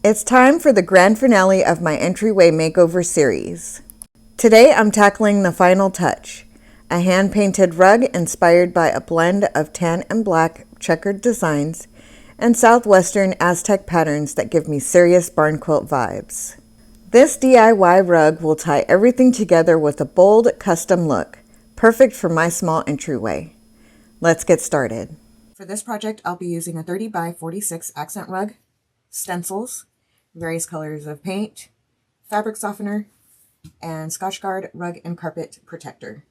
It's time for the grand finale of my Entryway Makeover Series. Today I'm tackling the final touch, a hand-painted rug inspired by a blend of tan and black checkered designs and southwestern Aztec patterns that give me serious barn quilt vibes. This DIY rug will tie everything together with a bold, custom look, perfect for my small entryway. Let's get started. For this project, I'll be using a 30 by 46 accent rug, stencils, various colors of paint, fabric softener, and Scotchgard rug and carpet protector.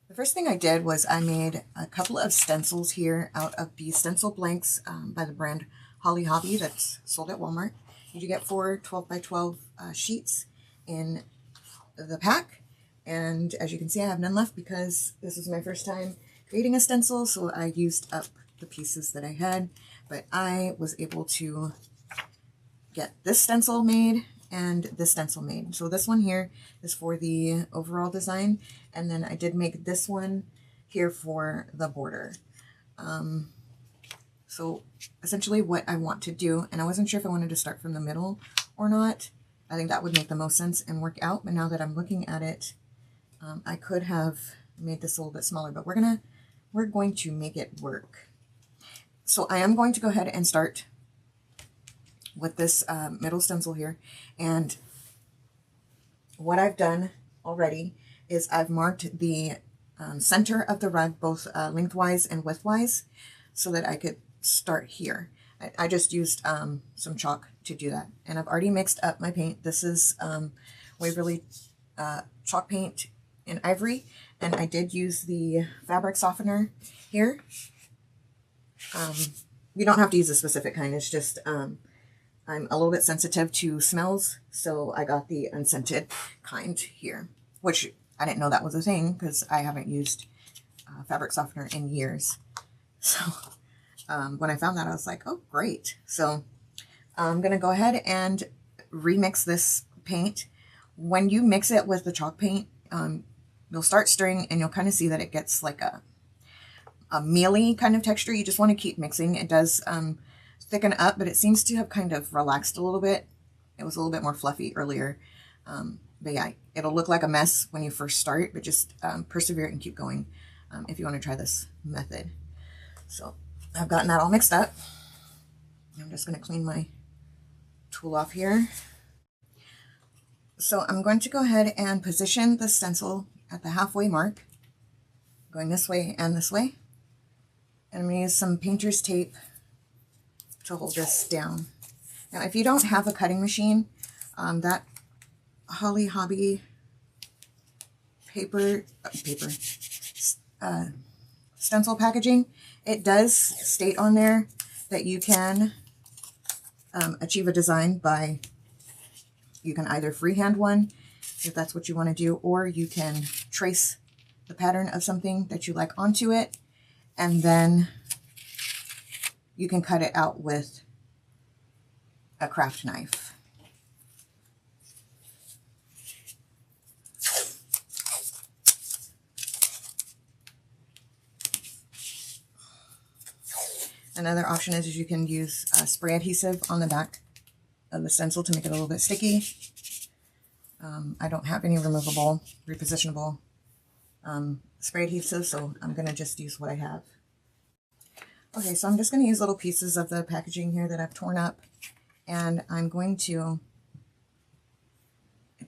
The first thing I did was I made a couple of stencils here out of the stencil blanks by the brand Holly Hobby that's sold at Walmart. You get 4 12 by 12 sheets in the pack, and as you can see I have none left because this is my first time creating a stencil, so I used up the pieces that I had, but I was able to get this stencil made and this stencil made. So this one here is for the overall design, and then I did make this one here for the border. So essentially what I want to do, and I wasn't sure if I wanted to start from the middle or not. I think that would make the most sense and work out, but now that I'm looking at it, I could have made this a little bit smaller, but we're going to make it work. So I am going to go ahead and start with this middle stencil here, and what I've done already is I've marked the center of the rug both lengthwise and widthwise so that I could start here. I just used some chalk to do that, and I've already mixed up my paint. This is Waverly chalk paint in ivory, and I did use the fabric softener here. You don't have to use a specific kind, it's just I'm a little bit sensitive to smells, so I got the unscented kind here, which I didn't know that was a thing because I haven't used fabric softener in years. So when I found that, I was like, oh, great. So I'm going to go ahead and remix this paint. When you mix it with the chalk paint, you'll start stirring and you'll kind of see that it gets like a mealy kind of texture. You just want to keep mixing. It does thicken up, but it seems to have kind of relaxed a little bit. It was a little bit more fluffy earlier. But yeah, it'll look like a mess when you first start, but just persevere and keep going if you want to try this method. So I've gotten that all mixed up. I'm just going to clean my tool off here. So I'm going to go ahead and position the stencil at the halfway mark, going this way and this way. And I'm going to use some painter's tape to hold this down. Now, if you don't have a cutting machine, that Holly Hobby stencil packaging, it does state on there that you can achieve a design by, you can either freehand one if that's what you want to do, or you can trace the pattern of something that you like onto it, and then you can cut it out with a craft knife. Another option is you can use spray adhesive on the back of the stencil to make it a little bit sticky. I don't have any removable, repositionable spray adhesive, so I'm going to just use what I have. Okay, so I'm just going to use little pieces of the packaging here that I've torn up, and I'm going to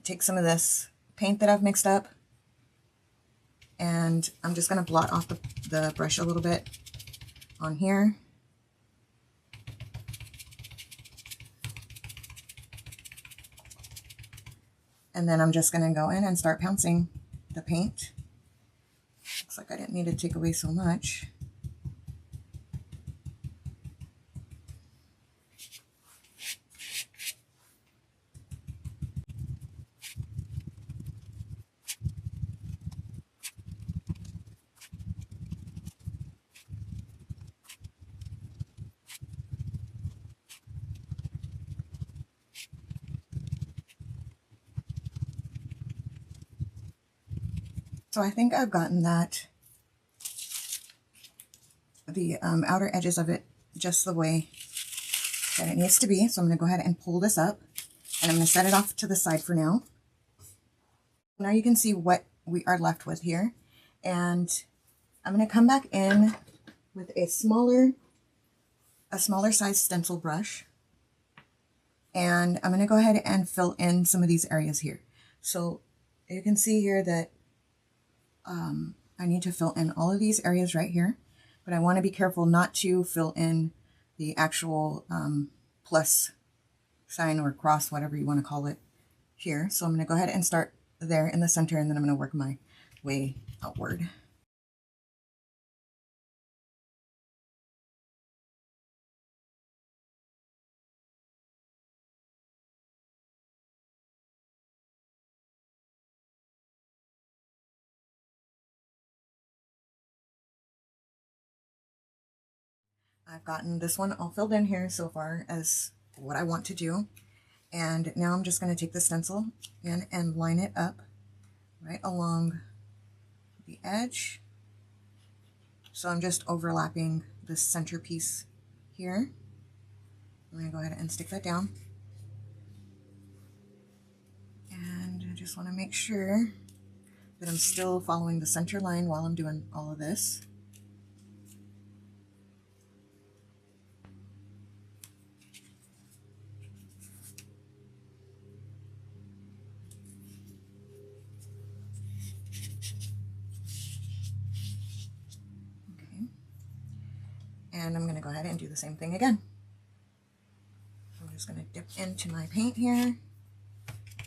take some of this paint that I've mixed up, and I'm just going to blot off the brush a little bit on here. And then I'm just going to go in and start pouncing the paint. Looks like I didn't need to take away so much. So I think I've gotten that, the outer edges of it just the way that it needs to be. So I'm going to go ahead and pull this up, and I'm going to set it off to the side for now. Now you can see what we are left with here, and I'm going to come back in with a smaller size stencil brush, and I'm going to go ahead and fill in some of these areas here. So you can see here that I need to fill in all of these areas right here, but I want to be careful not to fill in the actual plus sign or cross, whatever you want to call it, here. So I'm going to go ahead and start there in the center, and then I'm going to work my way outward. I've gotten this one all filled in here so far as what I want to do. And now I'm just going to take the stencil in and line it up right along the edge. So I'm just overlapping this center piece here. I'm going to go ahead and stick that down. And I just want to make sure that I'm still following the center line while I'm doing all of this. And I'm going to go ahead and do the same thing again. I'm just going to dip into my paint here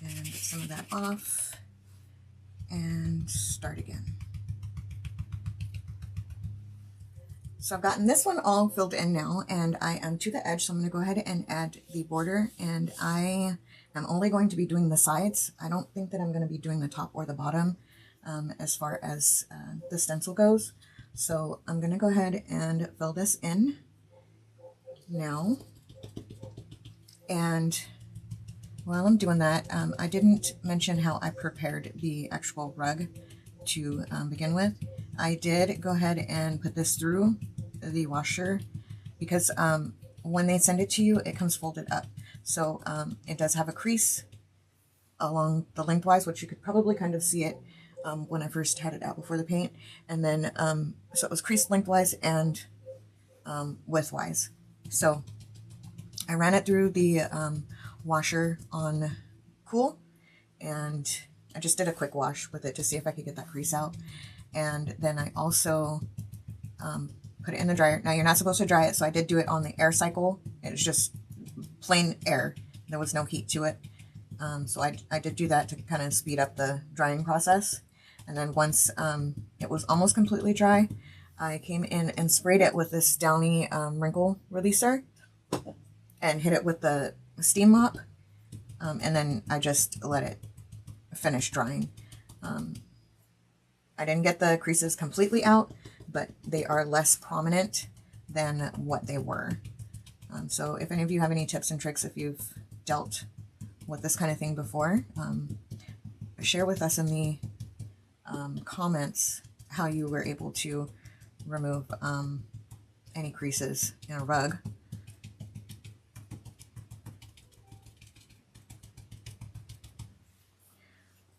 and get some of that off and start again. So I've gotten this one all filled in now, and I am to the edge, so I'm going to go ahead and add the border, and I am only going to be doing the sides. I don't think that I'm going to be doing the top or the bottom as far as the stencil goes. So I'm going to go ahead and fill this in now. And while I'm doing that, I didn't mention how I prepared the actual rug to begin with. I did go ahead and put this through the washer because when they send it to you, it comes folded up. So it does have a crease along the lengthwise, which you could probably kind of see it when I first had it out before the paint. And then, so it was creased lengthwise and widthwise. So I ran it through the washer on cool, and I just did a quick wash with it to see if I could get that crease out. And then I also put it in the dryer. Now you're not supposed to dry it, so I did do it on the air cycle. It was just plain air. There was no heat to it. So I did do that to kind of speed up the drying process. And then once it was almost completely dry, I came in and sprayed it with this Downy wrinkle releaser and hit it with the steam mop. And then I just let it finish drying. I didn't get the creases completely out, but they are less prominent than what they were. So if any of you have any tips and tricks, if you've dealt with this kind of thing before, share with us in the comments how you were able to remove any creases in a rug.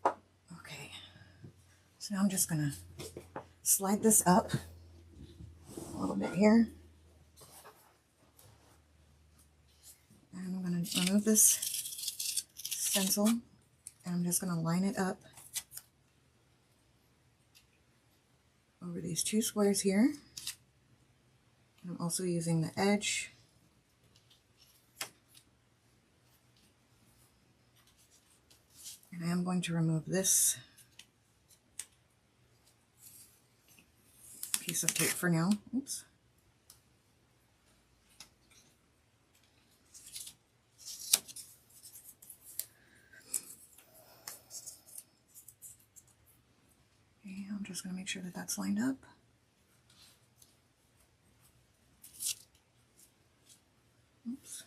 Okay, so now I'm just gonna slide this up a little bit here, and I'm gonna remove this stencil, and I'm just gonna line it up over these two squares here. And I'm also using the edge and I am going to remove this piece of tape for now. Oops. Okay, I'm just going to make sure that that's lined up. Oops.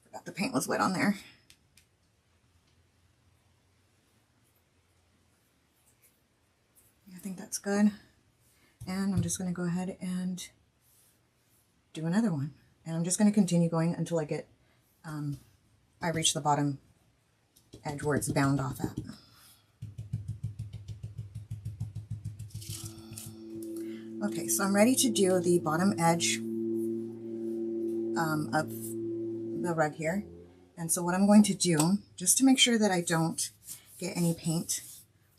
Forgot the paint was wet on there. I think that's good. And I'm just going to go ahead and do another one. And I'm just going to continue going until I get, I reach the bottom edge where it's bound off at. Okay, so I'm ready to do the bottom edge of the rug here. And so what I'm going to do, just to make sure that I don't get any paint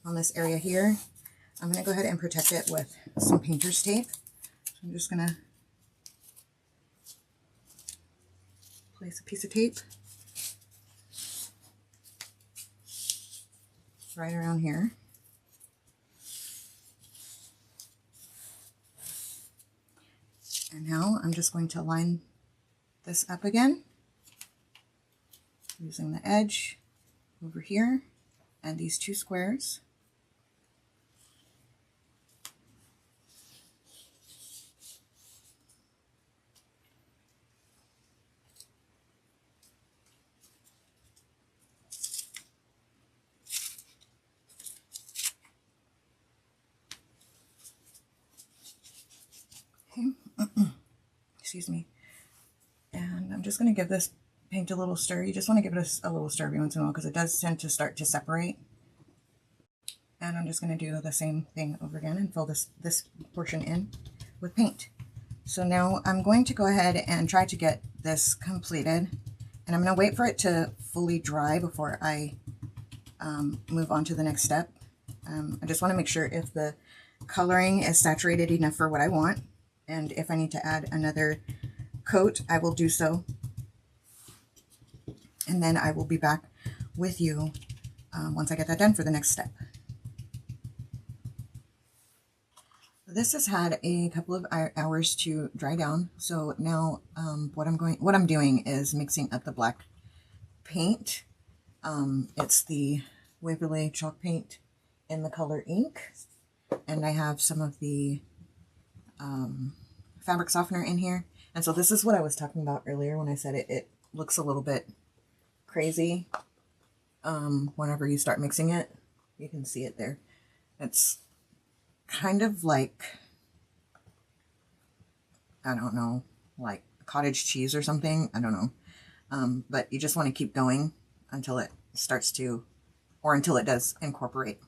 on this area here, I'm going to go ahead and protect it with some painter's tape. So I'm just going to place a piece of tape right around here. And now I'm just going to line this up again using the edge over here and these two squares. Okay. Excuse me. And I'm just going to give this paint a little stir. You just want to give it a little stir every once in a while because it does tend to start to separate. And I'm just going to do the same thing over again and fill this portion in with paint. So now I'm going to go ahead and try to get this completed. And I'm going to wait for it to fully dry before I move on to the next step. I just want to make sure if the coloring is saturated enough for what I want. And if I need to add another coat, I will do so. And then I will be back with you once I get that done for the next step. This has had a couple of hours to dry down. So now what I'm doing is mixing up the black paint. It's the Waverly chalk paint in the color ink. And I have some of the fabric softener in here. And so this is what I was talking about earlier when I said it looks a little bit crazy whenever you start mixing it. You can see it there. It's kind of like, I don't know, like cottage cheese or something. I don't know. But you just want to keep going until it starts to, or until it does incorporate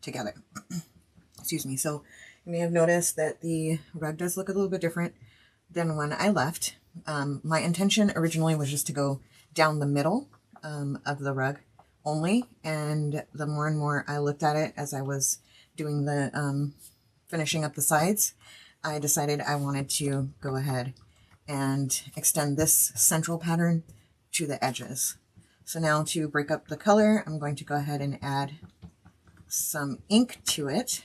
together. Excuse me. So you may have noticed that the rug does look a little bit different than when I left. My intention originally was just to go down the middle of the rug only. And the more and more I looked at it as I was doing the finishing up the sides, I decided I wanted to go ahead and extend this central pattern to the edges. So now to break up the color, I'm going to go ahead and add some ink to it.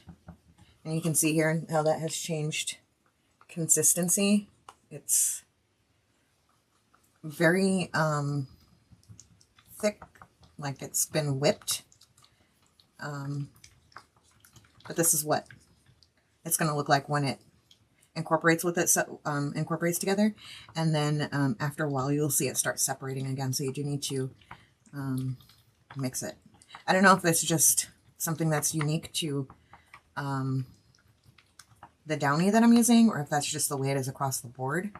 And you can see here how that has changed consistency. It's very thick, like it's been whipped. But this is what it's going to look like when it incorporates with it, incorporates together. And then after a while, you'll see it start separating again. So you do need to mix it. I don't know if it's just something that's unique to the downy that I'm using, or if that's just the way it is across the board,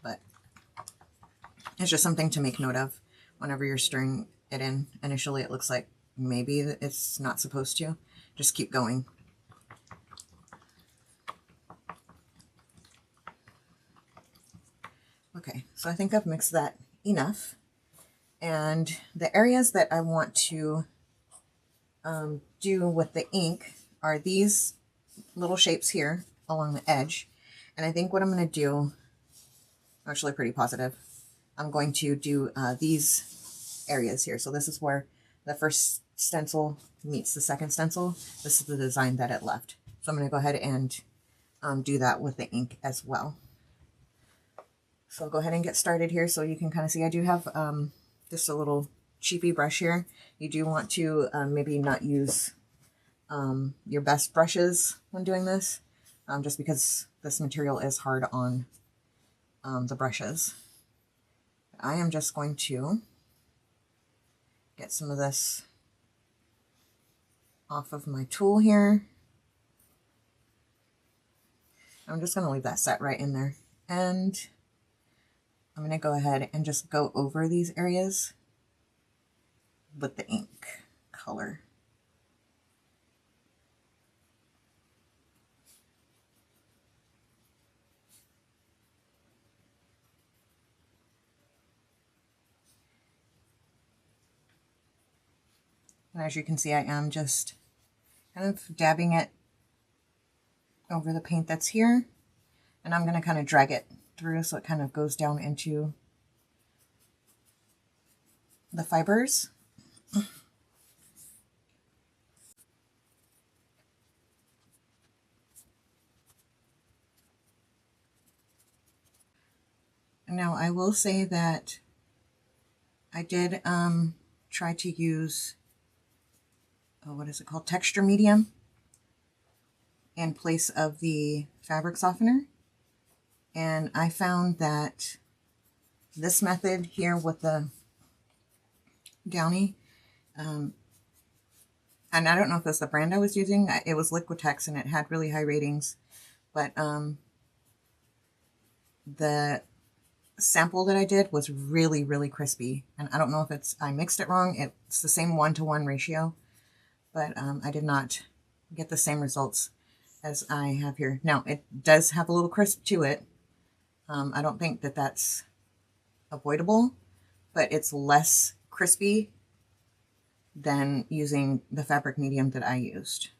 but it's just something to make note of whenever you're stirring it in. Initially, it looks like maybe it's not supposed to. Just keep going. Okay, so I think I've mixed that enough. And the areas that I want to do with the ink are these little shapes here along the edge. And I think what I'm going to do, I'm actually pretty positive, I'm going to do these areas here. So this is where the first stencil meets the second stencil. This is the design that it left. So I'm going to go ahead and do that with the ink as well. So I'll go ahead and get started here so you can kind of see I do have just a little cheapy brush here. You do want to maybe not use your best brushes when doing this, just because this material is hard on the brushes. I am just going to get some of this off of my tool here. I'm just going to leave that set right in there. And I'm going to go ahead and just go over these areas with the ink color. And as you can see, I am just kind of dabbing it over the paint that's here. And I'm going to kind of drag it through so it kind of goes down into the fibers. Now, I will say that I did try to use, what is it called, texture medium in place of the fabric softener. And I found that this method here with the Downy, and I don't know if that's the brand I was using. It was Liquitex and it had really high ratings, but the sample that I did was really, really crispy. And I don't know if I mixed it wrong. It's the same 1-to-1 ratio, but I did not get the same results as I have here. Now, it does have a little crisp to it. I don't think that that's avoidable, but it's less crispy than using the fabric medium that I used.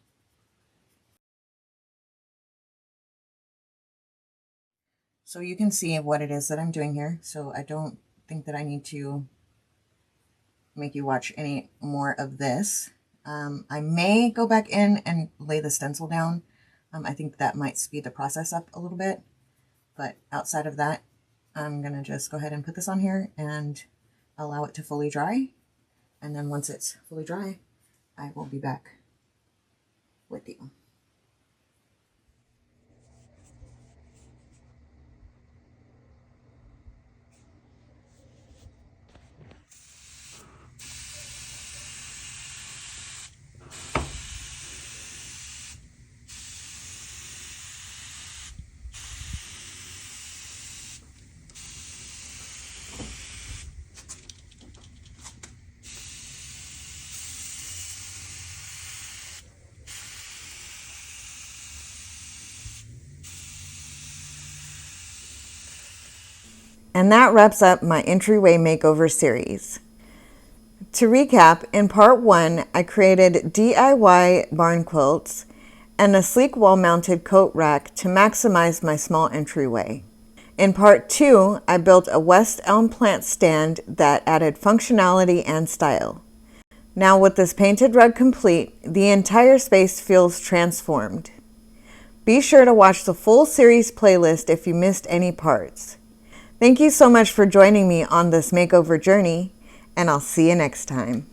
So you can see what it is that I'm doing here. So I don't think that I need to make you watch any more of this. I may go back in and lay the stencil down. I think that might speed the process up a little bit. But outside of that, I'm going to just go ahead and put this on here and allow it to fully dry. And then once it's fully dry, I will be back with you. And that wraps up my Entryway Makeover series. To recap, in part 1, I created DIY barn quilts and a sleek wall-mounted coat rack to maximize my small entryway. In part 2, I built a West Elm plant stand that added functionality and style. Now with this painted rug complete, the entire space feels transformed. Be sure to watch the full series playlist if you missed any parts. Thank you so much for joining me on this makeover journey, and I'll see you next time.